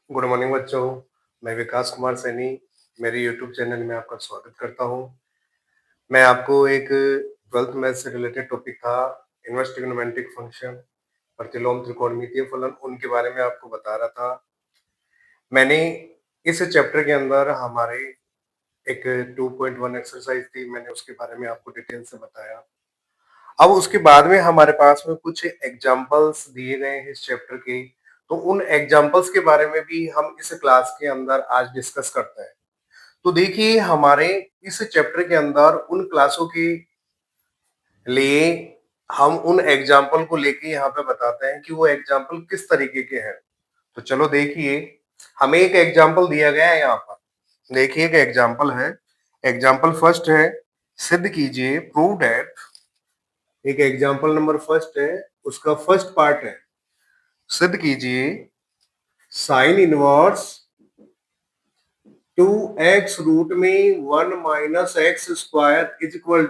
Good morning बच्चों। मैं विकास कुमार सैनी मेरे यूट्यूब चैनल में आपका स्वागत करता हूं। मैं आपको एक 12th मैथ से रिलेटेड टॉपिक था इनवर्स ट्रिग्नोमेट्रिक फंक्शन, प्रतिलोम त्रिकोणमितीय फलन, उनके बारे में आपको बता रहा था। मैंने इस चैप्टर के अंदर हमारे एक 2.1 एक्सरसाइज थी, मैंने उसके बारे में आपको डिटेल से बताया। अब उसके बाद में हमारे पास में कुछ एग्जाम्पल्स दिए गए हैं इस चैप्टर के, तो उन एग्जाम्पल्स के बारे में भी हम इस क्लास के अंदर आज डिस्कस करते हैं। तो देखिए, हमारे इस चैप्टर के अंदर उन क्लासों के लिए हम उन एग्जाम्पल को लेके यहाँ पे बताते हैं कि वो एग्जाम्पल किस तरीके के हैं। तो चलो देखिए, हमें एक एग्जाम्पल दिया गया है यहाँ पर। देखिए, एक एग्जाम्पल है। एग्जाम्पल फर्स्ट है, सिद्ध कीजिए, प्रूव दैट। एक एग्जाम्पल नंबर फर्स्ट है, उसका फर्स्ट पार्ट है, सिद्ध कीजिए साइन इनवर्स 2x रूट में 1 minus x square is equal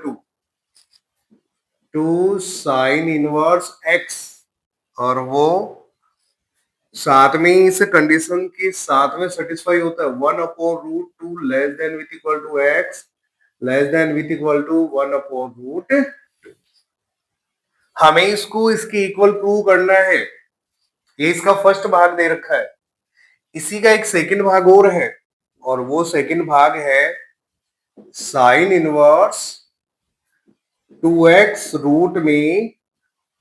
to sine inverse x, और वो साथ में इस कंडीशन के साथ में सेटिस्फाई होता है 1 upon root 2 less than with equal to x less than with equal to 1 upon root. हमें इसको इसके इक्वल प्रूव करना है। ये इसका फर्स्ट भाग दे रखा है। इसी का एक सेकंड भाग और है, और वो सेकंड भाग है साइन इनवर्स 2x रूट में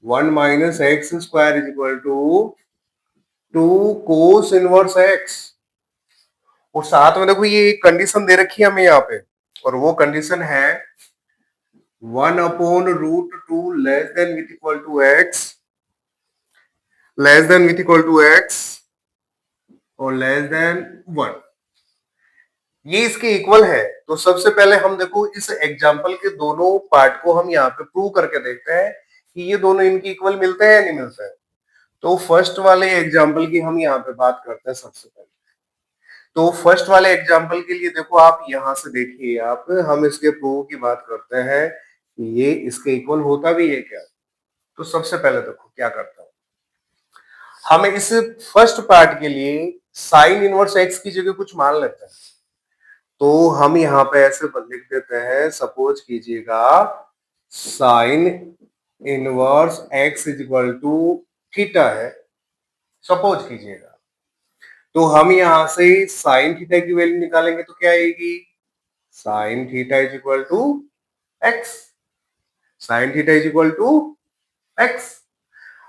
1 minus x square is equal to cos inverse x। और साथ में देखो, ये एक कंडीशन दे रखी है हमें यहाँ पे, और वो कंडीशन है 1 upon root 2 less than with equal to x less than with equal to x और लेस देन 1। ये इसके इक्वल है। तो सबसे पहले हम देखो इस एग्जाम्पल के दोनों पार्ट को हम यहाँ पे प्रूव करके देखते हैं कि ये दोनों इनके इक्वल मिलते हैं या नहीं मिलते हैं। तो फर्स्ट वाले एग्जाम्पल की हम यहाँ पे बात करते हैं सबसे पहले। तो फर्स्ट वाले एग्जाम्पल के लिए देखो, आप यहां से देखिए, आप हम इसके प्रूव की बात करते हैं कि ये इसके इक्वल होता भी है क्या। तो सबसे पहले देखो क्या करता हूं, हम इस फर्स्ट पार्ट के लिए साइन इनवर्स एक्स की जगह कुछ मान लेते हैं। तो हम यहाँ पे ऐसे लिख देते हैं, सपोज कीजिएगा sine inverse x is equal to theta है, सपोज कीजिएगा। तो हम यहां से साइन थीटा की वैल्यू निकालेंगे तो क्या आएगी, sine theta is equal to x. Sine theta is equal to x.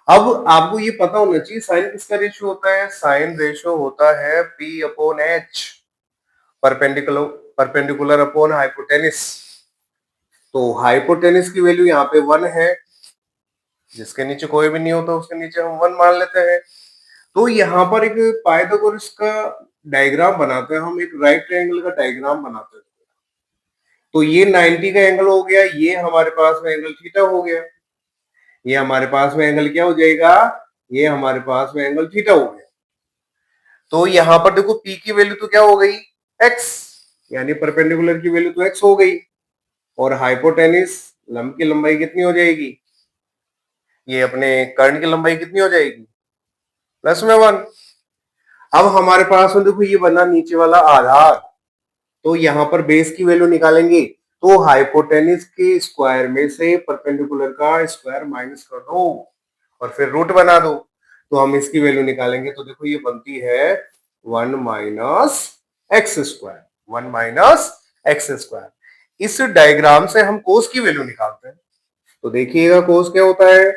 अब आपको ये पता होना चाहिए साइन किसका रेशियो होता है। साइन रेशियो होता है P upon H, perpendicular perpendicular upon hypotenuse. तो हाइपोटेनिस की वैल्यू यहाँ पे 1 है, जिसके नीचे कोई भी नहीं होता उसके नीचे हम 1 मान लेते हैं। तो यहाँ पर एक पाइथागोरस का डायग्राम बनाते हैं हम, एक राइट ट्रायंगल का डायग्राम बनाते हैं। तो ये 90 का एंगल हो गया, ये हमारे पास में एंगल थीटा हो गया। ये हमारे पास में एंगल क्या हो जाएगा, ये हमारे पास में एंगल थीटा हो गया। तो यहाँ पर देखो P की वैल्यू तो क्या हो गई, x, यानी परपेंडिकुलर की वैल्यू तो x हो गई, और हाइपोटेनिस लंब की लंबाई कितनी हो जाएगी, ये अपने कर्ण की लंबाई कितनी हो जाएगी, प्लस में 1। अब हमारे पास में देखो ये बना नीचे वाला आधार, तो यहाँ पर बेस की वैल्यू निकालेंगे। तो हाइपोटेनिस के स्क्वायर में से परपेंडिकुलर का स्क्वायर माइनस कर दो और फिर रूट बना दो। तो हम इसकी वैल्यू निकालेंगे, तो देखो ये बनती है 1 minus x square, 1 minus x square. इस डायग्राम से हम कोस की वैल्यू निकालते हैं। तो देखिएगा कोस क्या होता है,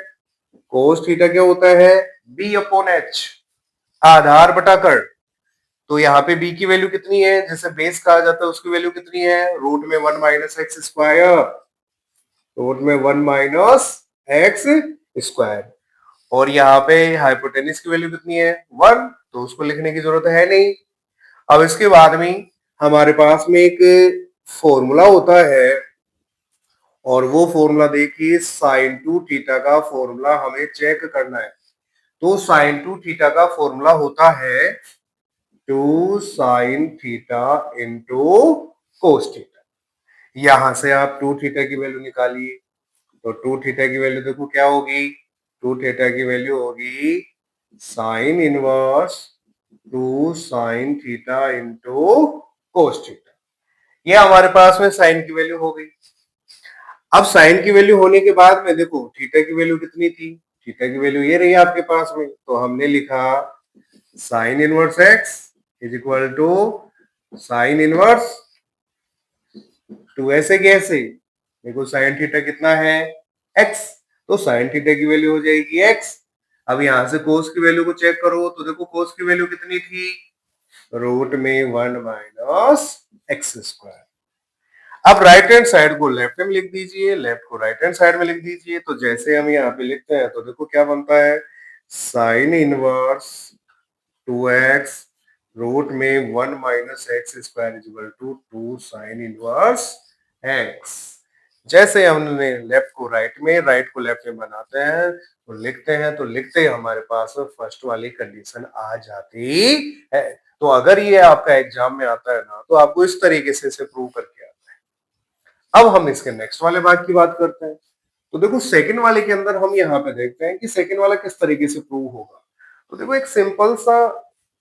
कोस थीटा क्या होता है, बी अपॉन एच, आधार बटा कर्ण। तो यहाँ पे b की वैल्यू कितनी है, जैसे बेस कहा जाता है, उसकी वैल्यू कितनी है, रूट में 1 माइनस एक्स स्क्वायर, रूट में 1 माइनस एक्स स्क्वायर। और यहाँ पे हाइपोटेनिस की वैल्यू कितनी है, 1, तो उसको लिखने की जरूरत है नहीं। अब इसके बाद में हमारे पास में एक फॉर्मूला होता है, और वो फॉर्मूला देखिए, साइन टू थीटा का फॉर्मूला हमें चेक करना है। तो साइन टू थीटा का फॉर्मूला होता है 2 sine theta into cos theta. यहां से आप 2 थीटा की वैल्यू निकालिए। तो 2 थीटा की वैल्यू देखो क्या होगी, 2 थीटा की वैल्यू होगी sign inverse 2 sine theta into cos theta. ये हमारे पास में साइन की वैल्यू हो गई। अब साइन की वैल्यू होने के बाद में देखो थीटा की वैल्यू कितनी थी, थीटा की वैल्यू ये रही आपके पास में, तो हमने लिखा sine inverse x is equal to sine inverse 2 ऐसे कैसे, देखो साइन थीटा कितना है एक्स, तो साइन थीटा की वैल्यू हो जाएगी एक्स। अब यहां से कोस की वैल्यू को चेक करो तो देखो कोस की वैल्यू कितनी थी, रूट में 1 माइनस एक्स स्क्वायर। अब राइट हैंड साइड को लेफ्ट में लिख दीजिए, लेफ्ट को राइट हैंड साइड में लिख दीजिए, तो जैसे हम यहाँ पे लिखते हैं तो देखो क्या बनता है, साइन इनवर्स 2x रूट में 1 minus x square is equal to 2 sine inverse x। जैसे हमने लेफ्ट को राइट में, राइट को लेफ्ट में बनाते हैं तो लिखते हैं, तो लिखते ही हमारे पास फर्स्ट वाली कंडीशन आ जाती है। तो अगर ये आपका एग्जाम में आता है ना तो आपको इस तरीके से इसे प्रूव करके आता है। अब हम इसके नेक्स्ट वाले भाग की बात करते हैं। तो देखो सेकंड वाले के अंदर हम यहाँ पे देखते हैं कि सेकंड वाला किस तरीके से प्रूव होगा। तो देखो एक सिंपल सा,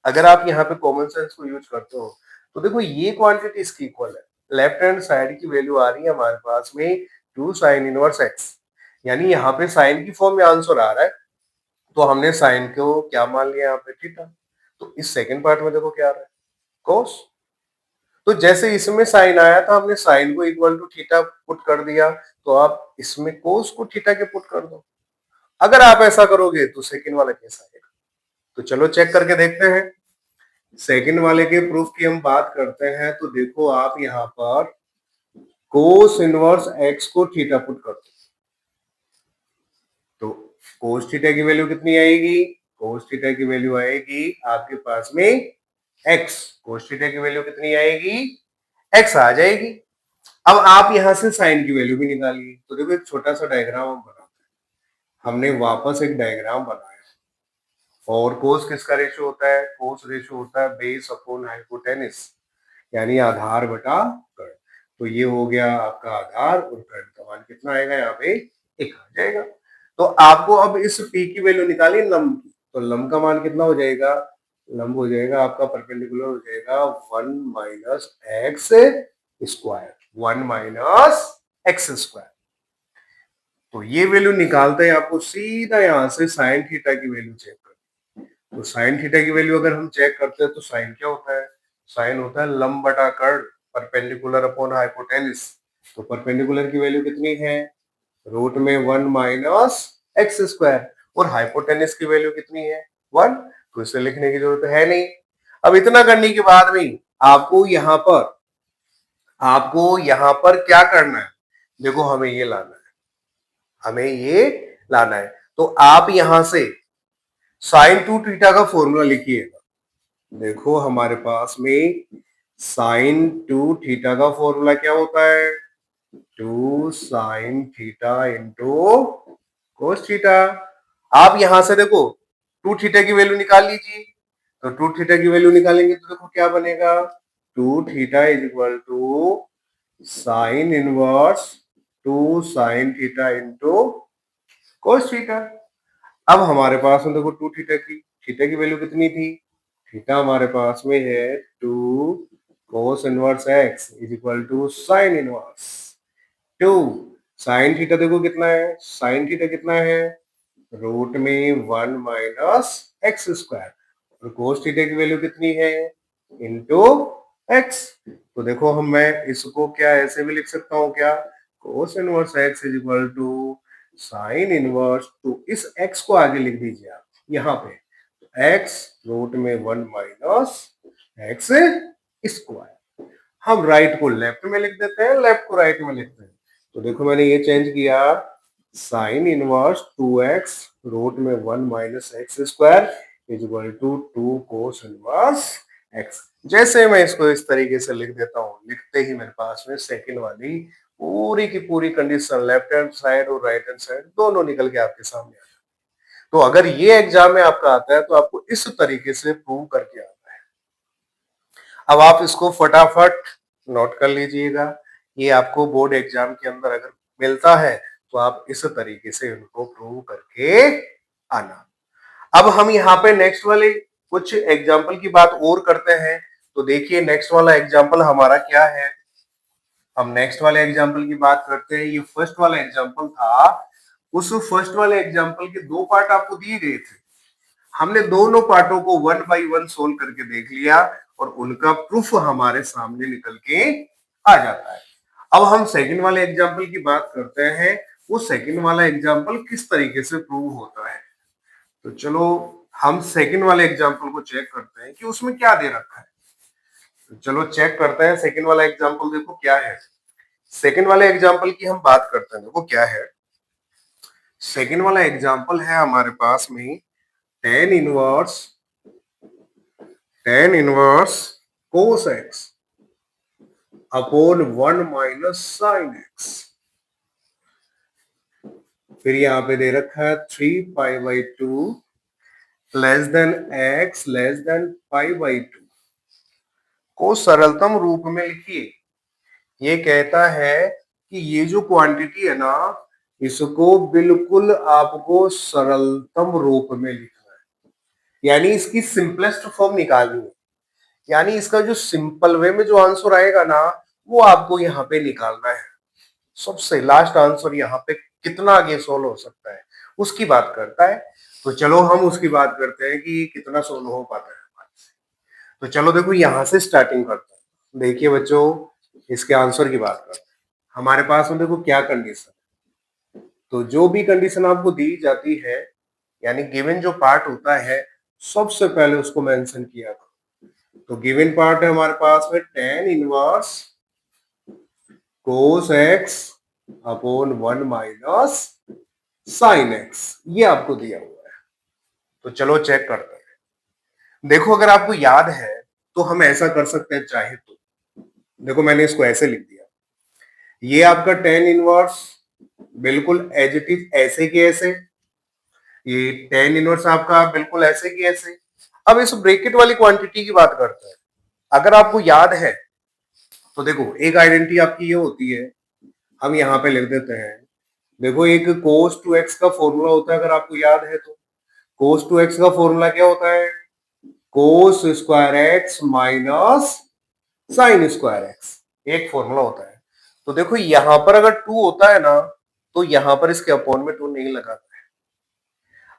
अगर आप यहाँ पे कॉमन सेंस को यूज करते हो तो देखो ये क्वांटिटी इसकी इक्वल है, लेफ्ट हैंड साइड की वैल्यू आ रही है हमारे पास में 2 साइन इनवर्स एक्स, यानी यहाँ पे साइन की फॉर्म में आंसर आ रहा है, तो हमने साइन को क्या मान लिया यहाँ पे थीटा। तो इस सेकंड पार्ट में देखो क्या आ रहा है, कोस। तो जैसे इसमें साइन आया था हमने साइन को इक्वल टू थीटा पुट कर दिया, तो आप इसमें कोस को थीटा के पुट कर दो। अगर आप ऐसा करोगे तो सेकंड वाला कैसा आएगा, तो चलो चेक करके देखते हैं। सेकंड वाले के प्रूफ की हम बात करते हैं तो देखो आप यहाँ पर कोस इनवर्स एक्स को थीटा पुट कर दो, तो कोस थीटा की वैल्यू कितनी आएगी, कोस थीटा की वैल्यू आएगी आपके पास में एक्स, कोस थीटा की वैल्यू कितनी आएगी, एक्स आ जाएगी। अब आप यहां से साइन की वैल्यू भी निकालिए, तो देखो एक छोटा सा डायग्राम हम बनाते हैं। हमने वापस एक डायग्राम बनाया, और कोस किसका रेशियो होता है, कोस रेशियो होता है बेस अपॉन हाइपोटेनिस, यानी आधार बटा कर्ण। तो ये हो गया आपका आधार, और कर्ण का मान कितना आएगा यहाँ पे, एक आ जाएगा। तो आपको अब इस पी की वैल्यू निकाली लंब की, तो लंब का मान कितना हो जाएगा, लंब हो जाएगा आपका परपेंडिकुलर हो जाएगा 1 minus x square, 1 minus x square. तो ये वैल्यू निकालते हैं आपको सीधा यहाँ से साइन थीटा की वैल्यू चेक कर, तो साइन थीटा की वैल्यू अगर हम चेक करते हैं तो साइन क्या होता है, साइन होता है लंब बटा कर्ण, परपेंडिकुलर अपॉन हाइपोटेनिस। तो परपेंडिकुलर की वैल्यू कितनी है, रूट में 1 माइनस एक्स स्क्वायर, और हाइपोटेनिस की वैल्यू कितनी है 1, तो इसे लिखने की जरूरत है नहीं। अब इतना करने के बाद में आपको यहाँ पर क्या करना है, देखो हमें ये लाना है, हमें ये लाना है। तो आप यहां से साइन टू थीटा का फॉर्मूला लिखिएगा। देखो हमारे पास में साइन टू थीटा का फॉर्मूला क्या होता है, 2 sine theta into cos theta. आप यहां से देखो 2 थीटा की वैल्यू निकाल लीजिए, तो 2 थीटा की वैल्यू निकालेंगे तो देखो क्या बनेगा, 2 theta is equal to sine inverse 2 sine theta into cos theta. अब हमारे पास में देखो 2 थीटा की वैल्यू कितनी थी, थीटा हमारे पास में है 2 cos inverse x is equal to sine inverse 2 sine theta, देखो कितना है, साइन थीटा कितना है, रूट में 1 माइनस एक्स स्क्वायर, और कोस थीटा की वैल्यू कितनी है, इंटू एक्स। तो देखो मैं इसको क्या ऐसे भी लिख सकता हूँ क्या, cos inverse x is equal to sine inverse, तो इस एक्स को आगे लिख दीजिए आप यहाँ पे, एक्स रूट में 1 माइनस एक्स स्क्वायर। हम राइट को लेफ्ट में लिख देते हैं, लेफ्ट को राइट में लिखते हैं। तो देखो मैंने ये चेंज किया, साइन इनवर्स 2x रूट में 1 minus x square is equal to 2 cos inverse x. जैसे मैं इसको इस तरीके से लिख देता हूँ, लिखते ही मेरे पास में सेकंड वाली पूरी की पूरी कंडीशन लेफ्ट हैंड साइड और राइट हैंड साइड दोनों निकल के आपके सामने आ जाए। तो अगर ये एग्जाम में आपका आता है तो आपको इस तरीके से प्रूव करके आता है। अब आप इसको फटाफट नोट कर लीजिएगा, ये आपको बोर्ड एग्जाम के अंदर अगर मिलता है तो आप इस तरीके से उनको प्रूव करके आना। अब हम यहाँ पे नेक्स्ट वाले कुछ एग्जाम्पल की बात और करते हैं। तो देखिए नेक्स्ट वाला एग्जाम्पल हमारा क्या है। हम नेक्स्ट वाले एग्जाम्पल की बात करते हैं। ये फर्स्ट वाला एग्जाम्पल था। उस फर्स्ट वाले एग्जाम्पल के दो पार्ट आपको दिए गए थे। हमने दोनों पार्टों को वन बाई वन सोल्व करके देख लिया और उनका प्रूफ हमारे सामने निकल के आ जाता है। अब हम सेकंड वाले एग्जाम्पल की बात करते हैं। वो सेकंड वाला एग्जाम्पल किस तरीके से प्रूव होता है। तो चलो हम सेकंड वाले एग्जाम्पल को चेक करते हैं कि उसमें क्या दे रखा है। तो चलो चेक करते हैं सेकंड वाला एग्जाम्पल देखो क्या है। सेकंड वाले एग्जाम्पल की हम बात करते हैं देखो क्या है। सेकंड वाला एग्जाम्पल है हमारे पास में tan inverse cos x upon 1 minus sin x। फिर यहाँ पे दे रखा है 3π/2 less than x less than π/2 को सरलतम रूप में लिखिए। ये कहता है कि ये जो क्वांटिटी है ना, इसको बिल्कुल आपको सरलतम रूप में लिखना है, यानी इसकी सिंपलेस्ट फॉर्म निकालनी है। यानी इसका जो सिंपल वे में जो आंसर आएगा ना, वो आपको यहाँ पे निकालना है। सबसे लास्ट आंसर यहाँ पे कितना आगे सोल्व हो सकता है उसकी बात करता है। तो चलो हम उसकी बात करते हैं कि कितना सोल्व हो पाता है हमारे से। तो चलो देखो यहाँ से स्टार्टिंग करते हैं। देखिए बच्चों, इसके आंसर की बात करते हैं। हमारे पास में देखो क्या कंडीशन। तो जो भी कंडीशन आपको दी जाती है, यानी गिवन जो पार्ट होता है, सबसे पहले उसको मेंशन किया था। तो गिवन पार्ट है हमारे पास में tan inverse cos x upon 1 minus sin x, ये आपको दिया हुआ है। तो चलो चेक करते हैं। देखो अगर आपको याद है तो हम ऐसा कर सकते हैं चाहे तो। देखो मैंने इसको ऐसे लिख दिया, ये आपका tan इनवर्स बिल्कुल एज इट इज ऐसे की ऐसे, ये tan इनवर्स आपका बिल्कुल ऐसे की ऐसे। अब इस ब्रैकेट वाली क्वांटिटी की बात करते हैं। अगर आपको याद है तो देखो एक आइडेंटिटी आपकी ये होती है, हम यहाँ पे लिख देते हैं। देखो एक cos 2x का फॉर्मूला होता है, अगर आपको याद है तो cos 2x का फॉर्मूला क्या होता है, cos square x minus sign square x, एक फॉर्मूला होता है। तो देखो यहां पर अगर 2 होता है ना, तो यहां पर इसके अपॉन में 2 नहीं लगाता है।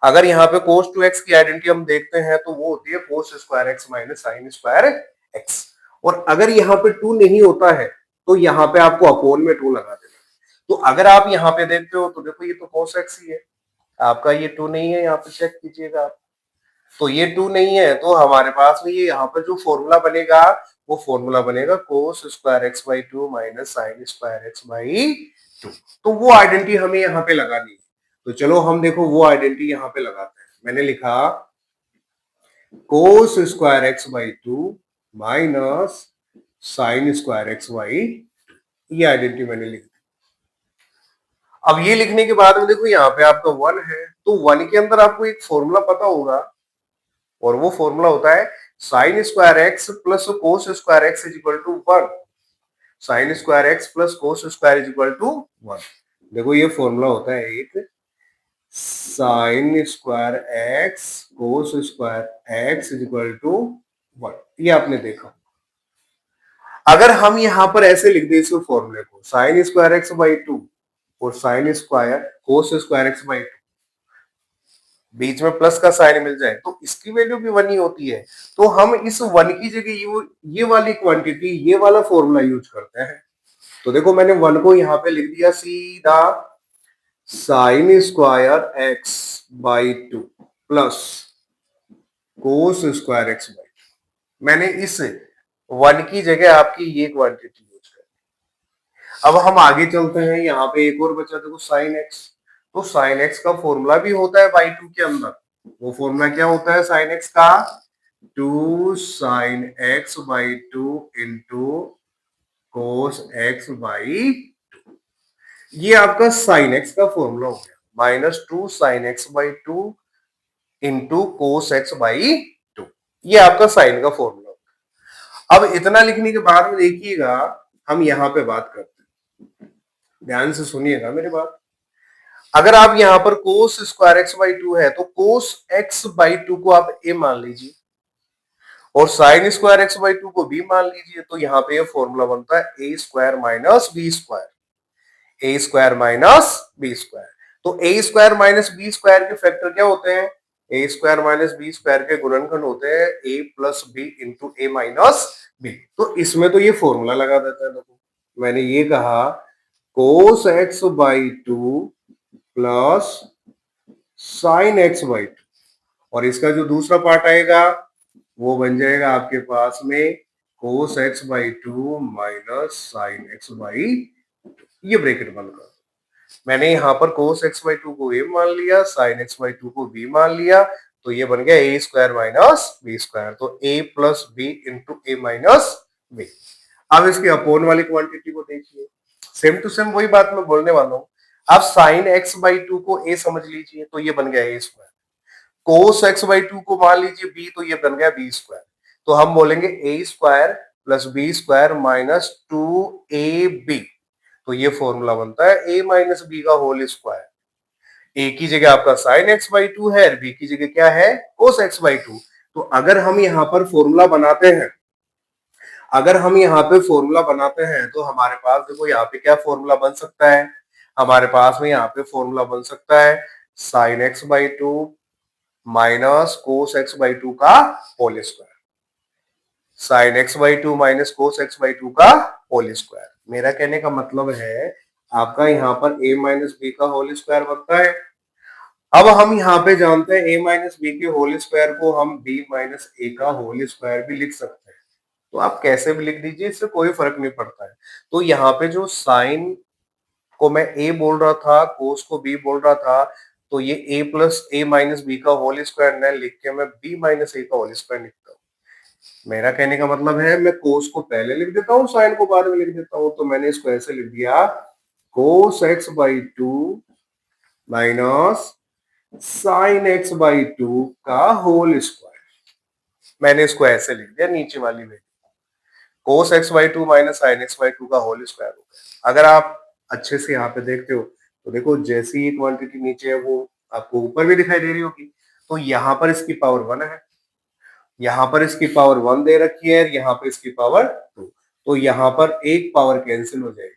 अगर यहाँ पे cos 2x की आइडेंटिटी हम देखते हैं तो वो होती है cos square x minus sign square x. और अगर यहाँ पे 2 नहीं होता है तो यहाँ पे आपको अपॉन में 2 लगा देना। तो अगर आप यहाँ पे देखते हो तो देखो ये तो cos x ही है, आपका ये 2 नहीं है, यहाँ पे चेक कीजिएगा आप। तो ये 2 नहीं है तो हमारे पास में ये यहाँ पर जो फॉर्मूला बनेगा वो फॉर्मूला बनेगा cos square x by 2 minus sign square x by 2। तो वो आइडेंटिटी हमें यहाँ पे लगानी है। तो चलो हम देखो वो आइडेंटिटी यहाँ पे लगाते हैं। मैंने लिखा cos square x by 2 minus sign square x by 2, ये आइडेंटिटी मैंने लिख दी। अब ये लिखने के बाद में देखो यहाँ पे आपका 1 है, तो 1 के अंदर आपको एक फॉर्मूला पता होगा और वो फॉर्मूला होता है sine square x plus cos square x is equal to 1। Sine square x plus cos square is equal to 1। देखो ये फॉर्मूला होता है एक sine square x cos square x is equal to 1, ये आपने देखा। अगर हम यहां पर ऐसे लिख दे इस फॉर्मूले को साइन स्क्वायर एक्स बाई 2 और sine square cos square x by 2, बीच में प्लस का साइन मिल जाए तो इसकी वैल्यू भी 1 ही होती है। तो हम इस 1 की जगह ये वाली क्वांटिटी, ये वाला फॉर्मूला यूज करते हैं। तो देखो मैंने 1 को यहाँ पे लिख दिया सीधा sign square x by 2 plus cos square x by 2। मैंने इस 1 की जगह आपकी ये क्वांटिटी यूज कर। अब हम आगे चलते हैं, यहाँ पे एक और बचा देखो साइन एक्स। तो साइन एक्स का फॉर्मूला भी होता है बाई 2 के अंदर। वो फॉर्मूला क्या होता है साइन एक्स का, 2 sign x by 2 into cos x by 2। ये आपका साइन एक्स का फॉर्मूला हो गया, minus 2 sign x by 2 into cos x by 2, ये आपका साइन का फॉर्मूला हो गया। अब इतना लिखने के बाद में देखिएगा हम यहाँ पे बात करते हैं, ध्यान से सुनिएगा मेरी बात। अगर आप यहाँ पर कोस स्क्वायर एक्स बाई 2 है तो कोस एक्स बाई 2 को आप ए मान लीजिए। और sign square x by two को बी मान लीजिए, तो यहाँ पे ये फॉर्मूला बनता है ए स्क्वायर माइनस बी स्क्वायर, ए स्क्वायर माइनस बी स्क्वायर। तो ए स्क्वायर माइनस बी स्क्वायर के फैक्टर क्या होते हैं? ए स्क्वायर माइनस बी स्क्वायर के गुणनखंड होते हैं ए प्लस बी इंटू ए माइनस बी। तो इसमें तो ये फॉर्मूला लगा देते हैं। देखो मैंने ये कहा कोस x by two plus sign x by to, और इसका जो दूसरा पार्ट आएगा वो बन जाएगा आपके पास में कोस x by two minus sign x by, ये ब्रैकेट बंद कर। मैंने यहाँ पर कोस एक्स बाई टू को ए मान लिया, साइन एक्स बाई टू को बी मान लिया, तो ये बन गया A square minus B square. तो ए प्लस बी इंटू ए माइनस बी। अब इसकी अपोन वाली क्वांटिटी को देखिए, सेम टू सेम वही बात मैं बोलने वाला हूँ। आप साइन एक्स बाई टू को ए समझ लीजिए, तो ये बन गया A square. Cos x by two को मान लीजिए बी, तो ये बन गया बी स्क्वायर। तो हम बोलेंगे A square plus B square minus two A B, तो ये फॉर्मूला बनता है ए माइनस बी का होल स्क्वायर। ए की जगह आपका साइन एक्स बाई टू है, बी की जगह क्या है? Cos x by two. तो अगर हम यहाँ पर फॉर्मूला बनाते हैं, अगर हम यहाँ पे फॉर्मूला बनाते हैं, तो हमारे पास देखो यहाँ पे क्या फॉर्मूला बन सकता है? हमारे पास में यहाँ पे फॉर्मूला बन सकता है sine x by two minus cos x by two का whole square, sine x by two minus cos x by two का होल स्क्वायर। मेरा कहने का मतलब है आपका यहाँ पर a माइनस बी का होल स्क्वायर बनता है। अब हम यहाँ पे जानते हैं a माइनस बी के होल स्क्वायर को हम b माइनस ए का होल स्क्वायर भी लिख सकते हैं। तो आप कैसे भी लिख दीजिए, इससे कोई फर्क नहीं पड़ता है। तो यहाँ पे जो साइन को मैं a बोल रहा था, कोस को b बोल रहा था, तो ये a plus A minus B का होल स्क्वायर न लिख के मैं b माइनस ए का होल स्क्वायर लिखता हूँ। मेरा कहने का मतलब है मैं कोस को पहले लिख देता हूँ, साइन को बाद में लिख देता हूँ। तो मैंने इसको ऐसे लिख दिया कोस x by two minus sign x by two का होल स्क्वायर। मैंने इसको ऐसे लिख दिया नीचे वाली में, कोस x by two minus sign x by two का होल स्क्वायर हो गया। अगर आप अच्छे से यहाँ पे देखते हो तो देखो जैसी क्वांटिटी नीचे है वो आपको ऊपर भी दिखाई दे रही होगी। तो यहाँ पर इसकी पावर वन है, यहाँ पर इसकी पावर वन दे रखी है, यहाँ पर इसकी पावर टू। तो यहाँ पर एक पावर कैंसिल हो जाएगी,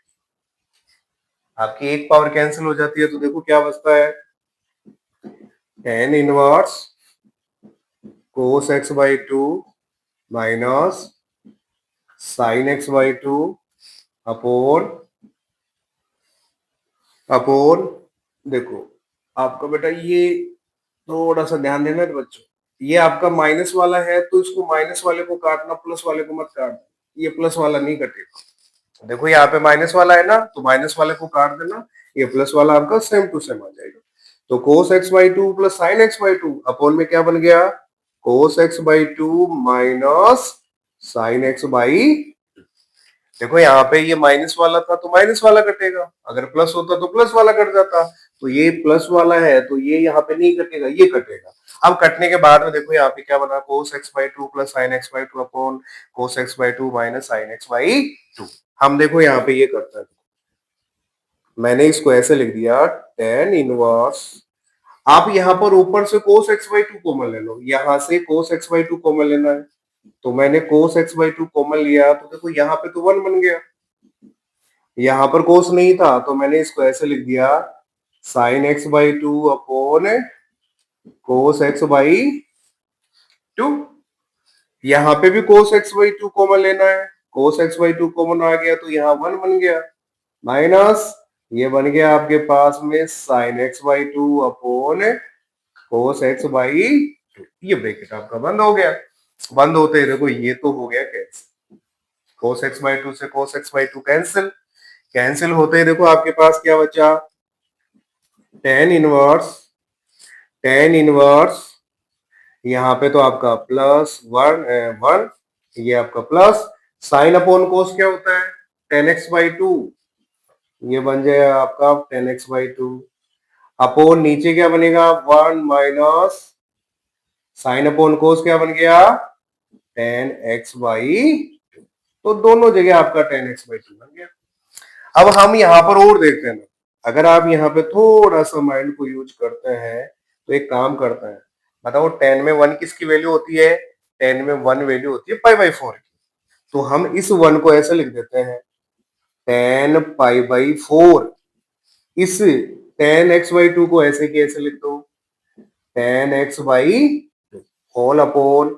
आपकी एक पावर कैंसिल हो जाती है। तो देखो क्या बचता है, tan inverse cos x by two minus sign x by two upon देखो आपका बेटा ये थोड़ा सा ध्यान देना बच्चों, ये आपका माइनस वाला है तो इसको माइनस वाले को काटना, प्लस वाले को मत काटना, ये प्लस वाला नहीं कटेगा। देखो यहाँ पे माइनस वाला है ना, तो माइनस वाले को काट देना, ये प्लस वाला आपका सेम टू सेम आ जाएगा। तो कोस x by two plus sign x by two upon में क्या बन गया, कोस x by two minus sign x by. देखो यहाँ पे ये माइनस वाला था तो माइनस वाला कटेगा, अगर प्लस होता तो प्लस वाला कट जाता। तो ये प्लस वाला है तो ये यहाँ पे नहीं कटेगा, ये कटेगा। अब कटने के बाद में देखो यहाँ पे क्या बना, कोस x by two plus sign x by two upon cos x by two minus sign x by to. हम देखो यहाँ पे ये करता है, मैंने इसको ऐसे लिख दिया टेन इनवर्स। आप यहाँ पर ऊपर से cos x by two common ले लो, यहाँ से cos x by two common लेना है। तो मैंने कोस एक्स बाई टू कॉमन लिया, तो देखो यहाँ पे तो वन बन गया, यहाँ पर कोस नहीं था तो मैंने इसको ऐसे लिख दिया sine x by two upon cos x by two. यहाँ पे भी cos x by two common लेना है, cos x by two common आ गया तो यहाँ वन बन गया, माइनस ये बन गया आपके पास में sign x by two upon cos x by to. ये ब्रैकेट आपका बंद हो गया। बंद होते ही देखो ये तो हो गया cancel, cos x by two से cos x by two cancel, cancel होते ही देखो आपके पास क्या बचा, टेन इनवर्स यहाँ पे तो आपका प्लस वन ये आपका प्लस साइन अपॉन कोस क्या होता है, टेन एक्स बाई टू, ये बन जाएगा आपका ten x by two upon नीचे क्या बनेगा वन माइनस साइन अपॉन कोस क्या बन गया टेन एक्स बाई टू। तो दोनों जगह आपका टेन एक्स बाई टू बन गया। अब हम यहाँ पर और देखते हैं, अगर आप यहाँ पे थोड़ा सा माइंड को यूज करते हैं तो एक काम करते हैं, बताओ टेन में वन किसकी वैल्यू होती है, tan में 1 वैल्यू होती है पाई बाई 4 की, तो हम इस 1 को ऐसे लिख देते हैं tan पाई बाई 4। इस tan x बाई 2 को ऐसे की ऐसे लिख दो tan x by whole upon,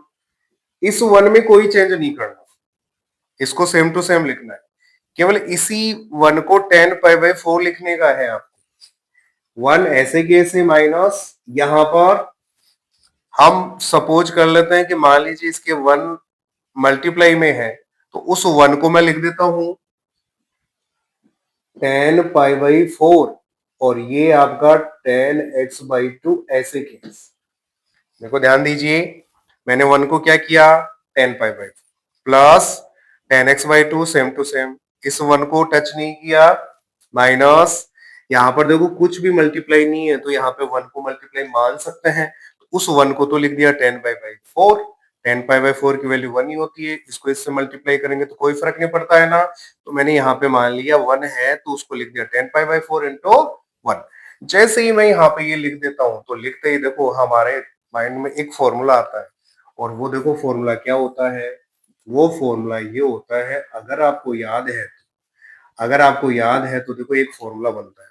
इस 1 में कोई चेंज नहीं करना, इसको सेम टू सेम लिखना है, केवल इसी 1 को tan पाई बाई 4 लिखने का है आपको। 1 ऐसे की ऐसे माइनस, यहां पर हम सपोज कर लेते हैं कि मान लीजिए इसके 1 मल्टीप्लाई में है, तो उस 1 को मैं लिख देता हूं tan पाई बाई 4 और ये आपका tan x बाई 2 ऐसे केस। देखो ध्यान दीजिए, मैंने 1 को क्या किया tan pi by plus tan x by 2 same to same, इस 1 को टच नहीं किया, माइनस यहां पर देखो कुछ भी मल्टीप्लाई नहीं है तो यहाँ पे 1 को मल्टीप्लाई मान सकते हैं, तो उस 1 को तो लिख दिया tan pi by 4, tan pi by 4 की वैल्यू 1 ही होती है, इसको इससे मल्टीप्लाई करेंगे तो कोई फर्क नहीं पड़ता है ना, तो मैंने यहाँ पे मान लिया 1 है तो उसको लिख दिया tan पाई बाई 4 इंटू 1। जैसे ही मैं यहाँ पे ये लिख देता हूं तो लिखते ही देखो हमारे माइंड में एक फॉर्मूला आता है, और वो देखो फॉर्मूला क्या होता है, वो फॉर्मूला ये होता है, अगर आपको याद है तो देखो एक फॉर्मूला बनता है,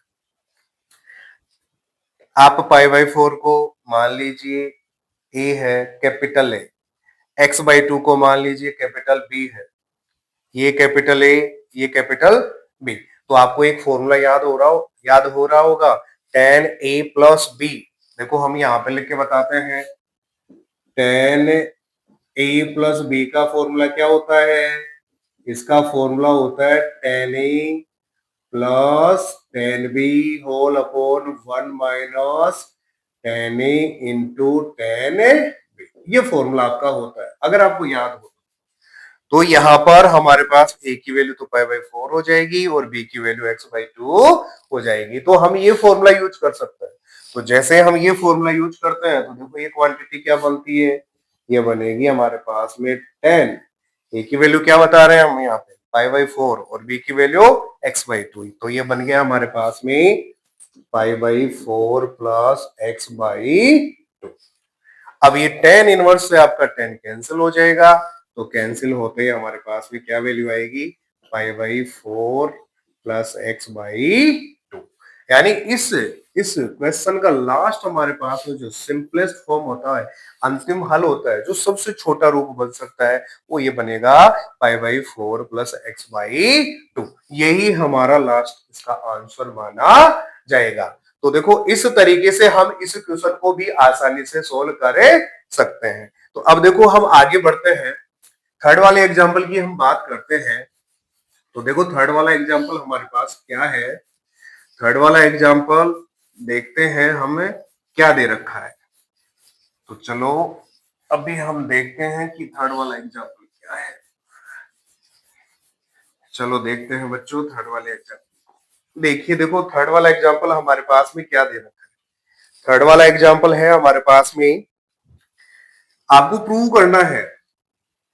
आप पाई बाई 4 को मान लीजिए ए है कैपिटल ए, एक्स बाई 2 को मान लीजिए कैपिटल बी है, ये कैपिटल ए ये कैपिटल बी, तो आपको एक फॉर्मूला याद हो रहा होगा tan a प्लस बी। देखो हम यहाँ पे लिख के बताते हैं tan a प्लस बी का फॉर्मूला क्या होता है, इसका फॉर्मूला होता है tan a plus tan b whole upon 1 minus tan a into tan b, ये फॉर्मूला आपका होता है अगर आपको याद हो तो। यहाँ पर हमारे पास a की वैल्यू तो पाई बाई 4 हो जाएगी और b की वैल्यू x बाई 2 हो जाएगी, तो हम ये फॉर्मूला यूज कर सकते हैं। तो जैसे हम ये फॉर्मूला यूज करते हैं तो देखो ये क्वांटिटी क्या बनती है, ये बनेगी हमारे पास में 10, a की वैल्यू क्या बता रहे हैं हम यहाँ पे पाई बाई 4 और b की वैल्यू x बाई 2, तो ये बन गया हमारे पास में pi by 4 plus x by 2। अब ये tan इनवर्स से आपका tan कैंसिल हो जाएगा, तो कैंसिल होते ही हमारे पास में क्या वैल्यू आएगी pi by 4 plus x by 2। यानी इस क्वेश्चन का लास्ट हमारे पास में जो सिंपलेस्ट फॉर्म होता है, अंतिम हल होता है, जो सबसे छोटा रूप बन सकता है, वो ये बनेगा pi by 4 plus x by 2, यही हमारा लास्ट इसका आंसर माना जाएगा। तो देखो इस तरीके से हम इस क्वेश्चन को भी आसानी से सोल्व कर सकते हैं। तो अब देखो हम आगे बढ़ते हैं, थर्ड वाले एग्जाम्पल की हम बात करते हैं। तो देखो थर्ड वाला एग्जाम्पल हमारे पास क्या है, थर्ड वाला एग्जाम्पल देखते हैं हमें क्या दे रखा है। तो चलो अभी हम देखते हैं कि थर्ड वाला एग्जाम्पल क्या है। चलो देखते हैं बच्चों थर्ड वाले एग्जाम्पल। देखिए देखो थर्ड वाला एग्जाम्पल हमारे पास में क्या दे रखा है। थर्ड वाला एग्जाम्पल है हमारे पास में, आपको प्रूव करना है,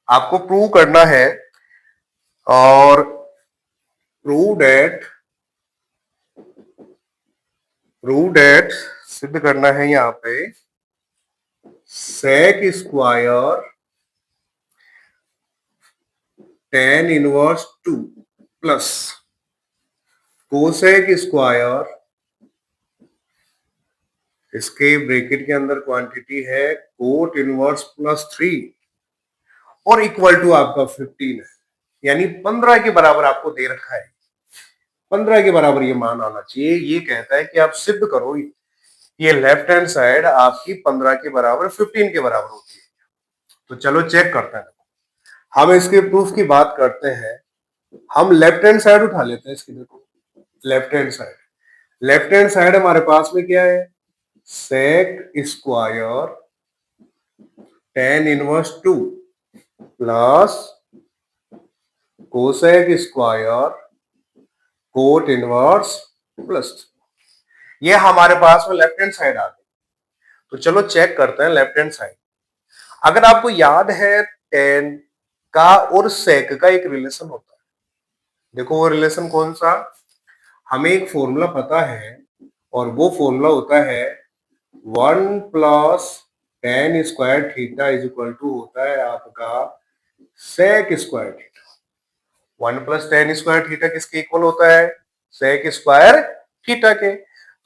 आपको प्रूव करना है और प्रूव डेट सिद्ध करना है यहाँ पे sec square tan inverse 2 plus cosec square, इसके ब्रैकेट के अंदर क्वांटिटी है कोट इनवर्स प्लस 3 और इक्वल टू आपका 15 है, यानी 15 के बराबर आपको दे रखा है, 15 के बराबर ये मान आना चाहिए। ये कहता है कि आप सिद्ध करो ये लेफ्ट हैंड साइड आपकी 15 के बराबर 15 के बराबर होती है। तो चलो चेक करते हैं, हम इसके प्रूफ की बात करते हैं। हम लेफ्ट हैंड साइड उठा लेते हैं इसकी, देखो लेफ्ट हैंड साइड हमारे पास में क्या है sec square tan inverse 2 plus cosec square cot inverse plus, ये हमारे पास में लेफ्ट हैंड साइड आ गई। तो चलो चेक करते हैं लेफ्ट हैंड साइड। अगर आपको याद है tan का और सेक का एक रिलेशन होता है, देखो वो रिलेशन कौन सा, हमें एक फॉर्मूला पता है और वो फॉर्मूला होता है 1 plus tan square theta is equal to होता है आपका sec square theta. 1 plus tan square theta किसके इक्वल होता है? sec स्क्वायर थीटा के।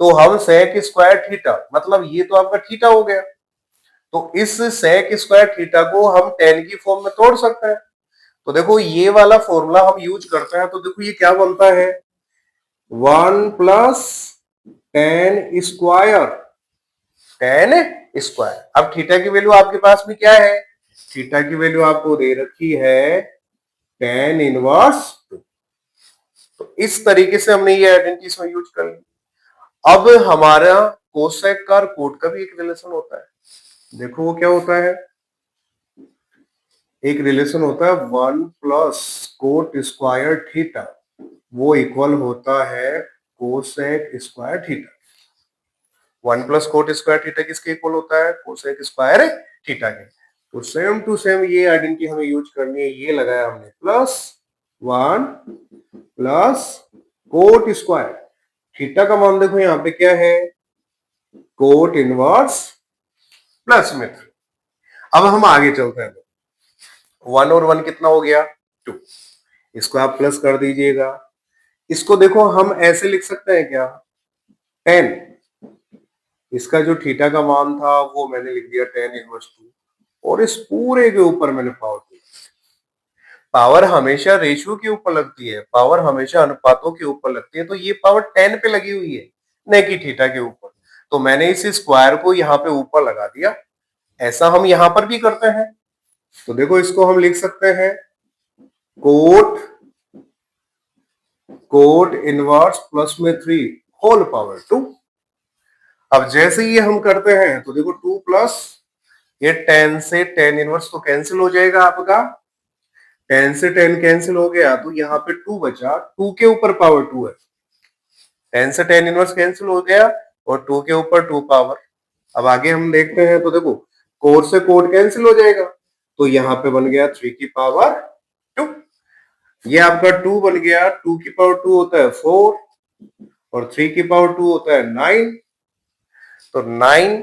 तो हम sec स्क्वायर थीटा मतलब ये तो आपका थीटा हो गया, तो इस sec स्क्वायर थीटा को हम tan की फॉर्म में तोड़ सकते हैं। तो देखो ये वाला फॉर्मूला हम यूज करते हैं, तो देखो ये क्या बनता है? 1 plus tan square, tan square. अब थीटा की वैल्यू आपके पास में क्या है? थीटा की वैल्यू आपको दे रखी है tan इनवर्स 2। तो इस तरीके से हमने ये आइडेंटिटी इसमें यूज कर ली। अब हमारा कोसेक का और कोट का भी एक रिलेशन होता है। देखो वो क्या होता है? एक रिलेशन होता है 1 प्लस कोट स्क्वायर थीटा, वो इक्वल होता है cosec square theta. 1 plus coat square theta किसके इक्वल होता है? कोसेक स्क्वायर थीटा के। तो सेम टू सेम ये आइडेंटिटी हमें यूज करनी है। ये लगाया हमने plus 1 plus coat square theta का मान देखो यहाँ पे क्या है? कोट इनवर्स प्लस में 3। अब हम आगे चलते हैं। 1 और 1 कितना हो गया? 2। इसको आप प्लस कर दीजिएगा। इसको देखो हम ऐसे लिख सकते हैं क्या? 10। इसका जो थीटा का मान था वो मैंने लिख दिया tan इनवर्स 2, और इस पूरे के ऊपर मैंने पावर दिया। पावर हमेशा रेशियो के ऊपर लगती है, पावर हमेशा अनुपातों के ऊपर लगती है, तो ये पावर 10 पे लगी हुई है, न कि थीटा के ऊपर। तो मैंने इस स्क्वायर को यहाँ पे ऊपर लगा दिया। ऐसा हम यहाँ पर भी करते हैं। तो देखो इसको हम लिख सकते हैं कोट इनवर्स प्लस में 3 होल पावर 2। अब जैसे ही हम करते हैं तो देखो 2 प्लस ये 10 से tan इनवर्स तो कैंसिल हो जाएगा आपका। 10 से 10 कैंसिल हो गया तो यहाँ पे 2 बचा, 2 के ऊपर पावर 2 है। 10 से tan इनवर्स कैंसिल हो गया और 2 के ऊपर 2 पावर। अब आगे हम देखते हैं तो देखो कोट से कोट कैंसिल हो जाएगा, तो यहाँ पे बन गया 3 की पावर 2। ये आपका 2 बन गया, 2 की पावर 2 होता है 4 और 3 की पावर 2 होता है 9। तो 9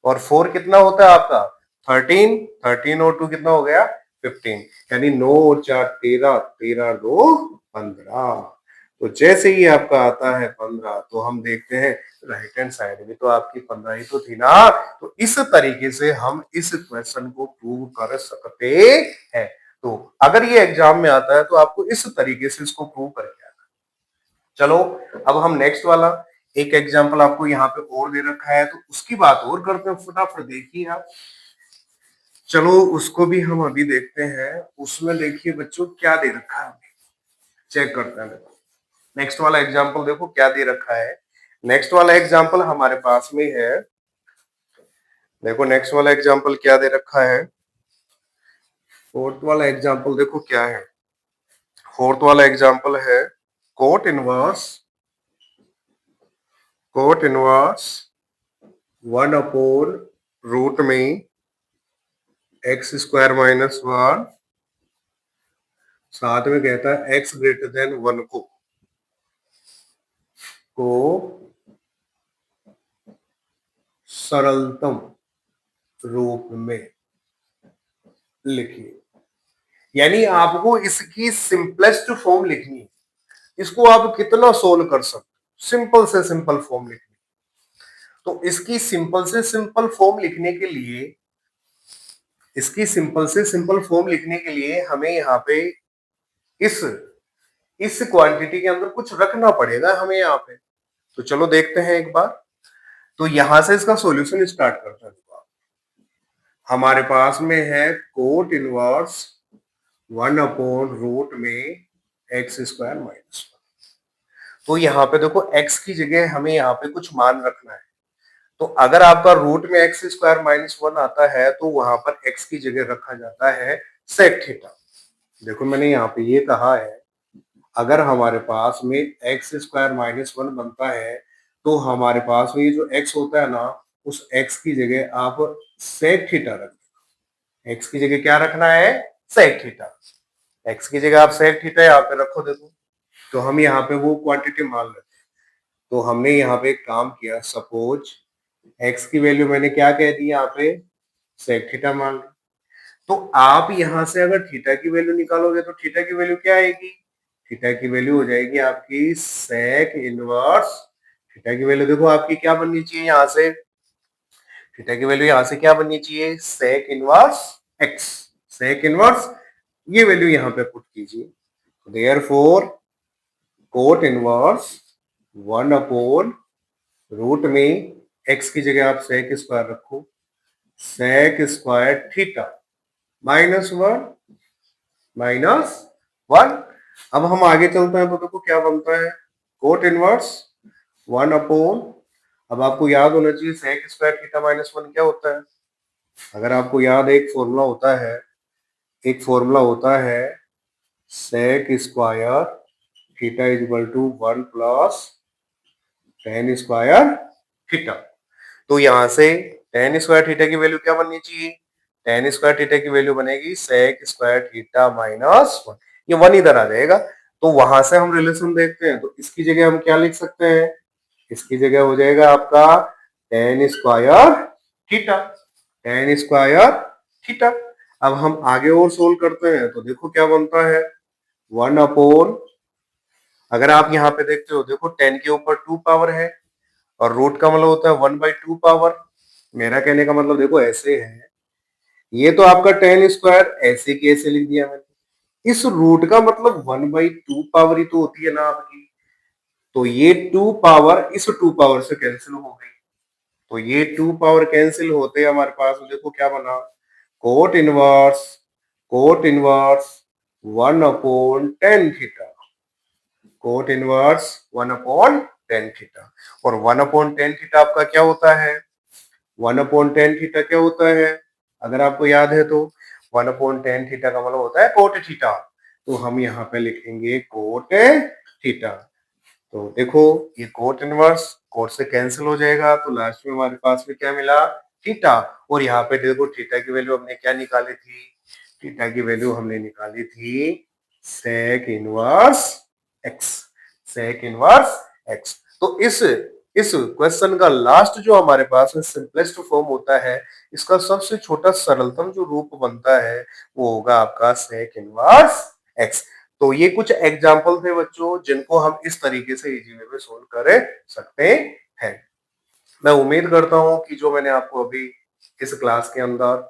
और 4 कितना होता है आपका? 13। 13 और 2 कितना हो गया? 15। यानी 9 और 4 13, 13 और 2 15। तो जैसे ही आपका आता है 15, तो हम देखते हैं राइट हैंड साइड में तो आपकी 15 ही तो थी ना। तो इस तरीके से हम इस क्वेश्चन को प्रूव कर सकते हैं। तो अगर ये एग्जाम में आता है तो आपको इस तरीके से इसको प्रूव करके आना। चलो अब हम नेक्स्ट वाला एक एग्जाम्पल आपको यहाँ पे और दे रखा है, तो उसकी बात और करते हैं। फटाफट देखिए आप। चलो उसको भी हम अभी देखते हैं। उसमें देखिए बच्चों क्या दे रखा है, चेक करते हैं। देखो नेक्स्ट वाला एग्जाम्पल देखो क्या दे रखा है। नेक्स्ट वाला एग्जाम्पल हमारे पास में है। देखो नेक्स्ट वाला एग्जाम्पल क्या दे रखा है। फोर्थ वाला एग्जाम्पल देखो क्या है। फोर्थ वाला एग्जाम्पल है कोट इनवर्स 1 अपॉन रूट में एक्स स्क्वायर माइनस 1, साथ में कहता है एक्स ग्रेटर देन 1 को सरलतम रूप में लिखिए। यानी आपको इसकी सिंपलेस्ट फॉर्म लिखनी है। इसको आप कितना सोल्व कर सकते हो? सिंपल से सिंपल फॉर्म लिखनी। तो इसकी सिंपल से सिंपल फॉर्म लिखने के लिए हमें यहाँ पे इस क्वांटिटी के अंदर कुछ रखना पड़ेगा हमें यहाँ पे। तो चलो देखते हैं एक बार। तो यहां से इसका सॉल्यूशन स्टार्ट करते हैं। हमारे पास में है कोट इनवर्स 1 अपॉन रूट में एक्स स्क्वायर माइनस 1। तो यहाँ पे देखो x की जगह हमें यहाँ पे कुछ मान रखना है। तो अगर आपका रूट में एक्स स्क्वायर माइनस 1 आता है तो वहां पर x की जगह रखा जाता है सेक थीटा। देखो मैंने यहाँ पे ये कहा है, अगर हमारे पास में एक्स स्क्वायर माइनस 1 बनता है तो हमारे पास में ये जो x होता है ना, उस x की जगह आप सेक थीटा रख। x की जगह क्या रखना है? Sec theta. x की जगह आप सेक थीटा यहाँ पे रखो। देखो तो हम यहाँ पे वो क्वांटिटी मान लेते हैं। तो हमने यहाँ पे एक काम किया। सपोज एक्स की वैल्यू मैंने क्या कह दी यहाँ पे, सेक थीटा मान ली। तो आप यहां से अगर थीटा की वैल्यू निकालोगे तो थीटा की वैल्यू क्या आएगी, थीटा की वैल्यू हो जाएगी आपकी सेक इनवर्स। थीटा की वैल्यू देखो आपकी क्या बननी चाहिए यहाँ से, थीटा की वैल्यू यहां से क्या बननी चाहिए, sec inverse x, sec inverse, ये वैल्यू यहां पे पुट कीजिए। देयरफॉर कोट इनवर्स 1 रूट में एक्स की जगह आप सेक स्क्वायर रखो, सेक स्क्वायर थीटा -1 अब हम आगे चलते हैं तो देखो क्या बनता है, कोट इनवर्स 1 अब आपको याद होना चाहिए सेक स्क्वायर थीटा -1 क्या होता है। अगर आपको याद है एक फॉर्मूला होता है, एक फॉर्मूला होता है sec square theta is equal to 1 plus tan square theta. तो यहां से टेन स्क्वायर थीटा की वैल्यू क्या बननी चाहिए, टेन स्क्वायर थीटा की वैल्यू बनेगी सेक स्क्वायर थीटा -1, ये 1 इधर आ जाएगा। तो वहां से हम रिलेशन देखते हैं तो इसकी जगह हम क्या लिख सकते हैं, इसकी जगह हो जाएगा आपका ten square theta, ten square theta. अब हम आगे और सोल्व करते हैं तो देखो क्या बनता है, 1 अगर आप यहाँ पे देखते हो देखो 10 के ऊपर 2 पावर है और रूट का मतलब होता है 1/2 पावर। मेरा कहने का मतलब देखो ऐसे है, ये तो आपका टेन स्क्वायर ऐसे की ऐसे लिख दिया मैंने, इस रूट का मतलब 1/2 पावर ही तो होती है ना आपकी। तो ये 2 पावर इस 2 पावर से कैंसिल हो गई, तो ये 2 पावर कैंसिल होते हमारे पास देखो क्या बना, cot inverse, cot inverse 1/10 theta, cot inverse 1/10 theta. और 1/10 थीटा आपका क्या होता है, 1/10 थीटा क्या होता है, अगर आपको याद है तो 1/10 थीटा का मतलब होता है कोट थीटा। तो हम यहाँ पे लिखेंगे कोट थीटा। तो देखो ये कोट इनवर्स कोट से कैंसिल हो जाएगा तो लास्ट में हमारे पास में क्या मिला, थीटा। और यहाँ पे देखो थीटा की वैल्यू हमने क्या निकाली थी, थीटा की वैल्यू हमने निकाली थी sec inverse x, sec inverse x. तो इस क्वेश्चन का लास्ट जो हमारे पास में सिंपलेस्ट फॉर्म होता है, इसका सबसे छोटा सरलतम जो रूप बनता है वो होगा आपका सेक इनवर्स एक्स। तो ये कुछ एग्जाम्पल थे बच्चों जिनको हम इस तरीके से इजी वे में सोल्व कर सकते हैं। मैं उम्मीद करता हूं कि जो मैंने आपको अभी इस क्लास के अंदर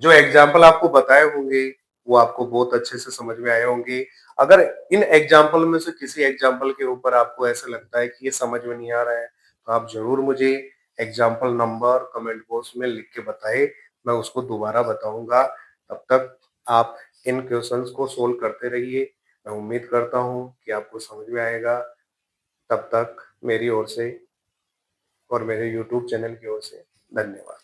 जो एग्जाम्पल आपको बताए होंगे वो आपको बहुत अच्छे से समझ में आए होंगे। अगर इन एग्जाम्पल में से किसी एग्जाम्पल के ऊपर आपको ऐसा लगता है कि ये समझ में नहीं आ रहा है तो आप जरूर मुझे एग्जाम्पल नंबर कमेंट बॉक्स में लिख के बताएं, मैं उसको दोबारा बताऊंगा। तब तक आप इन क्वेश्चंस को सोल्व करते रहिए। मैं उम्मीद करता हूँ कि आपको समझ में आएगा। तब तक मेरी ओर से और मेरे यूट्यूब चैनल की ओर से धन्यवाद।